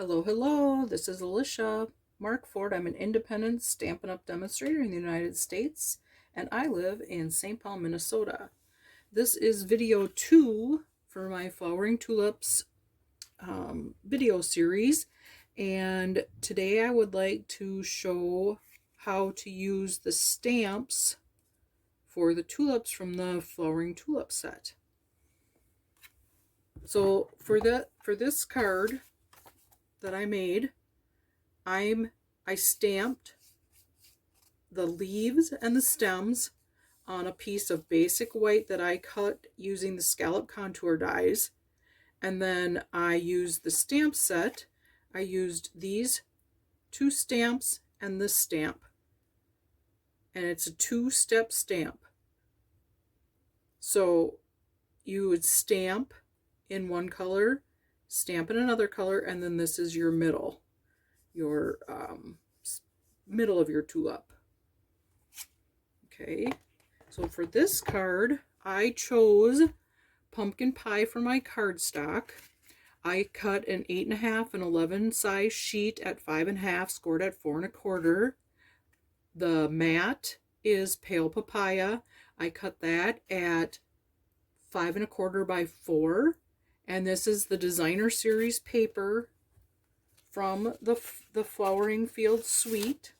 Hello, hello, this is Alicia Markford. I'm an independent Stampin' Up! Demonstrator in the United States, and I live in St. Paul, Minnesota. This is video 2 for my Flowering Tulips video series, and today I would like to show how to use the stamps for the tulips from the Flowering Tulip set. So for this card that I made, I stamped the leaves and the stems on a piece of basic white that I cut using the scallop contour dies, and then I used the stamp set. I used these two stamps and this stamp, and it's a two-step stamp. So you would stamp in one color, stamp in another color, and then this is your middle of your tulip. Okay, so for this card, I chose pumpkin pie for my cardstock. I cut an 8.5 and 11 size sheet at 5.5, scored at 4 1/4. The mat is pale papaya. I cut that at 5 1/4 by 4. And this is the designer series paper from the Flowering Field Suite.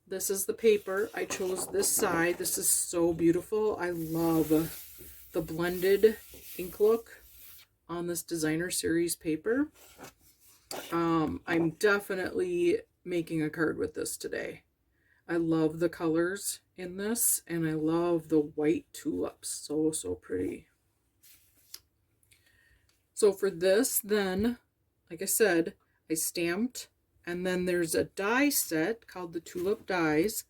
This is the paper. I chose this side. This is so beautiful. I love the blended ink look on this designer series paper. I'm definitely making a card with this today. I love the colors in this, and I love the white tulips. So pretty. So for this, then, like I said, I stamped, and then there's a die set called the Tulip Dies,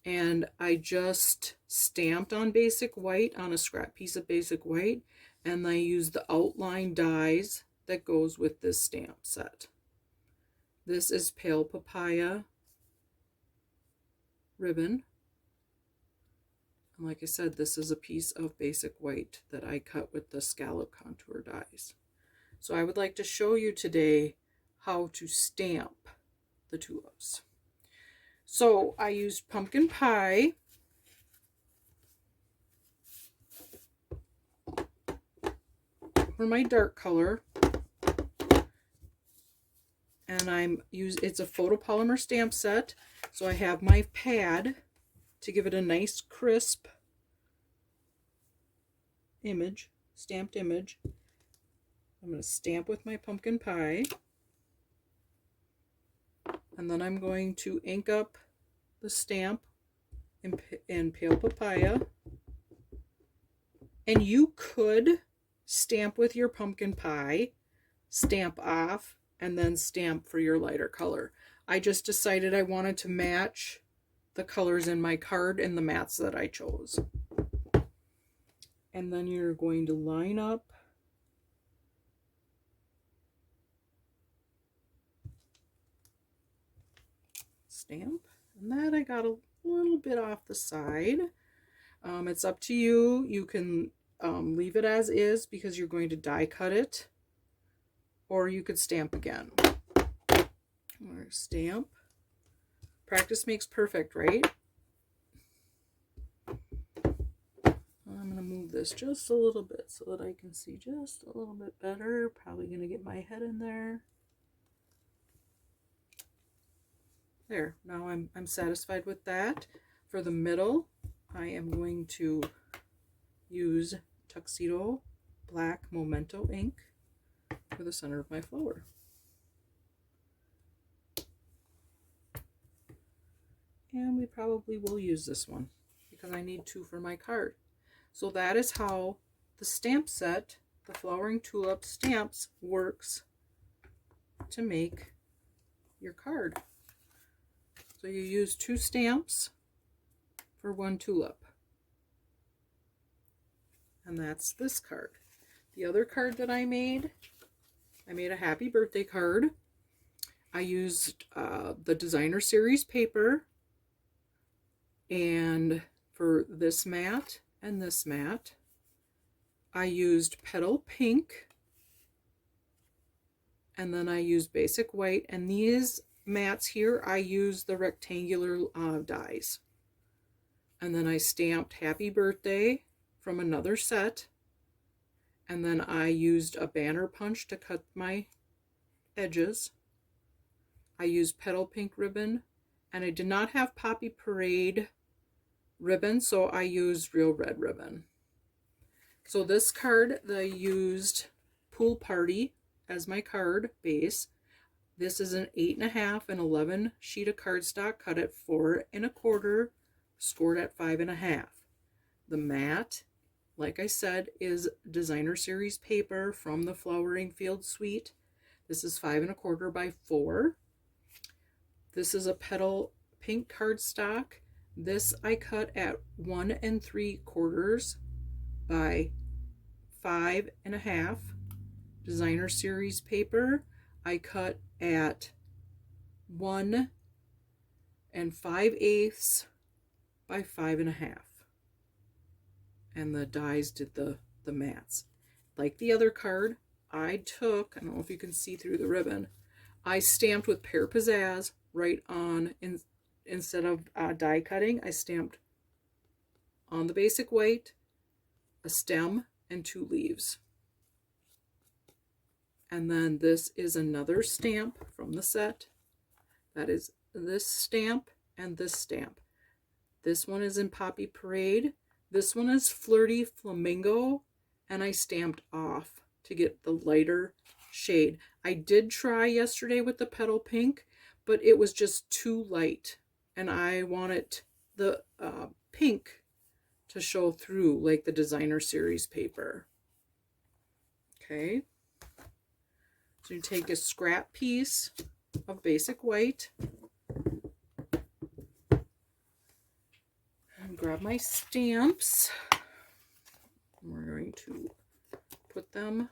and I just stamped on basic white, on a scrap piece of basic white, and I used the outline dies that goes with this stamp set. This is pale papaya ribbon. And like I said, this is a piece of basic white that I cut with the scallop contour dies. So I would like to show you today how to stamp the tulips. So I used pumpkin pie. For my dark color. And it's a photopolymer stamp set. So I have my pad to give it a nice crisp image, stamped image. I'm going to stamp with my pumpkin pie. And then I'm going to ink up the stamp in pale papaya. And you could stamp with your pumpkin pie, stamp off, and then stamp for your lighter color. I just decided I wanted to match the colors in my card and the mats that I chose. And then you're going to line up stamp, and that I got a little bit off the side. It's up to you. You can leave it as is because you're going to die cut it, or you could stamp again. Or stamp. Practice makes perfect, right? I'm going to move this just a little bit so that I can see just a little bit better. Probably going to get my head in there. There, now I'm satisfied with that. For the middle, I am going to use Tuxedo Black Memento ink for the center of my flower. And we probably will use this one because I need 2 for my card. So that is how the stamp set, the Flowering Tulip stamps, works to make your card. So you use 2 stamps for 1 tulip. And that's this card. The other card that I made a happy birthday card. I used the designer series paper, and for this mat and this mat, I used petal pink and then I use basic white, and these mats here I use the rectangular dies. And then I stamped Happy Birthday from another set, and then I used a banner punch to cut my edges. I used petal pink ribbon, and I did not have Poppy Parade ribbon, so I used real red ribbon. So this card, I used Pool Party as my card base. This is an 8.5 and 11 sheet of cardstock cut at 4 1/4, scored at 5.5. The mat, like I said, is Designer Series paper from the Flowering Field Suite. This is 5 1/4 by 4. This is a petal pink cardstock. This I cut at 1 3/4 by 5.5. Designer Series paper I cut at 1 5/8 by 5.5. And the dies did the mats. Like the other card, I took, I don't know if you can see through the ribbon, I stamped with Pear Pizzazz right on, instead of die cutting, I stamped on the basic white a stem and 2 leaves. And then this is another stamp from the set. That is this stamp and this stamp. This one is in Poppy Parade. This one is Flirty Flamingo, and I stamped off to get the lighter shade. I did try yesterday with the petal pink, but it was just too light, and I wanted the pink to show through like the Designer Series paper. Okay, so you take a scrap piece of basic white and grab my stamps. We're going to put them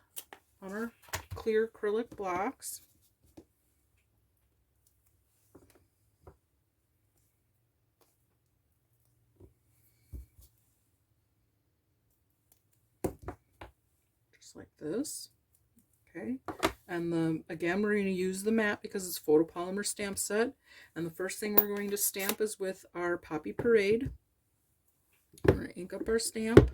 on our clear acrylic blocks. Just like this. Okay, and again we're going to use the mat because it's photopolymer stamp set, and the first thing we're going to stamp is with our Poppy Parade. We're going to ink up our stamp.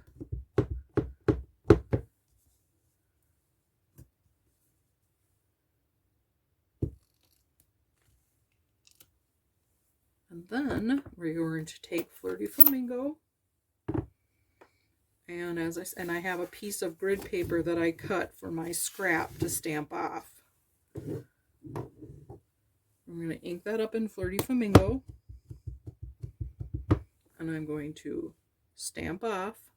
And then we're going to take Flirty Flamingo, and I have a piece of grid paper that I cut for my scrap to stamp off. I'm going to ink that up in Flirty Flamingo, and I'm going to stamp off,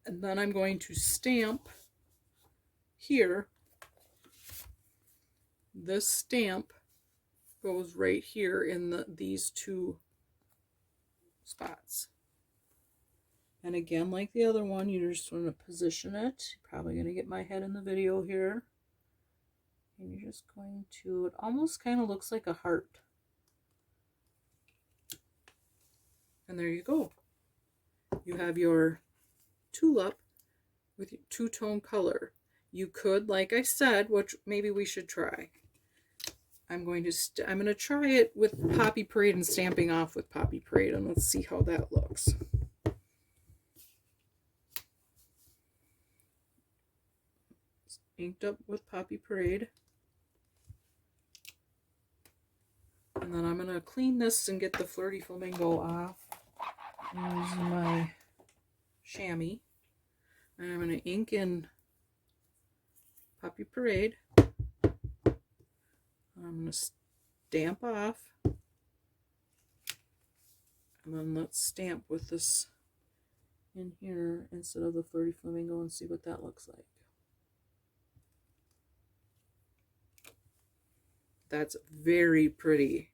and then I'm going to stamp here. This stamp goes right here in these 2 spots. And again, like the other one, you just want to position it. You're probably going to get my head in the video here. And you're just going to, it almost kind of looks like a heart. And there you go. You have your tulip with your 2-tone color. You could, like I said, which maybe we should try. I'm going to try it with Poppy Parade and stamping off with Poppy Parade, and let's see how that looks. It's inked up with Poppy Parade. And then I'm going to clean this and get the Flirty Flamingo off using my chamois. And I'm going to ink in Poppy Parade. I'm going to stamp off, and then let's stamp with this in here instead of the Flirty Flamingo and see what that looks like. That's very pretty.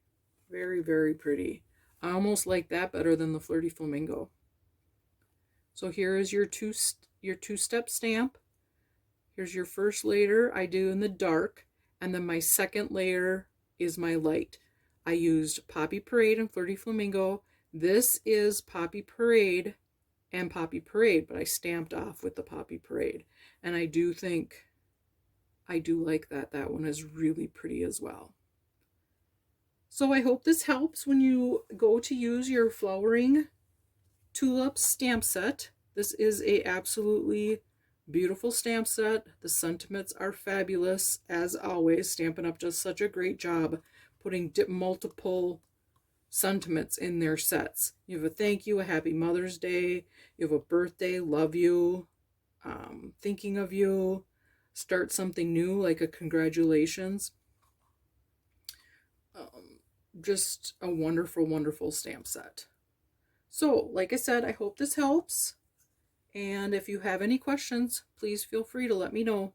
Very, very pretty. I almost like that better than the Flirty Flamingo. So here is your two-step stamp. Here's your first layer I do in the dark. And then my second layer is my light. I used Poppy Parade and Flirty Flamingo. This is Poppy Parade and Poppy Parade, but I stamped off with the Poppy Parade. And I do think I do like that. That one is really pretty as well. So I hope this helps when you go to use your Flowering Tulips stamp set. This is a absolutely beautiful stamp set. The sentiments are fabulous as always. Stampin' Up! Does such a great job putting multiple sentiments in their sets. You have a thank you, a happy Mother's Day, you have a birthday, love you, thinking of you, start something new like a congratulations. Just a wonderful, wonderful stamp set. So, like I said, I hope this helps. And if you have any questions, please feel free to let me know.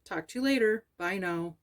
Talk to you later. Bye now.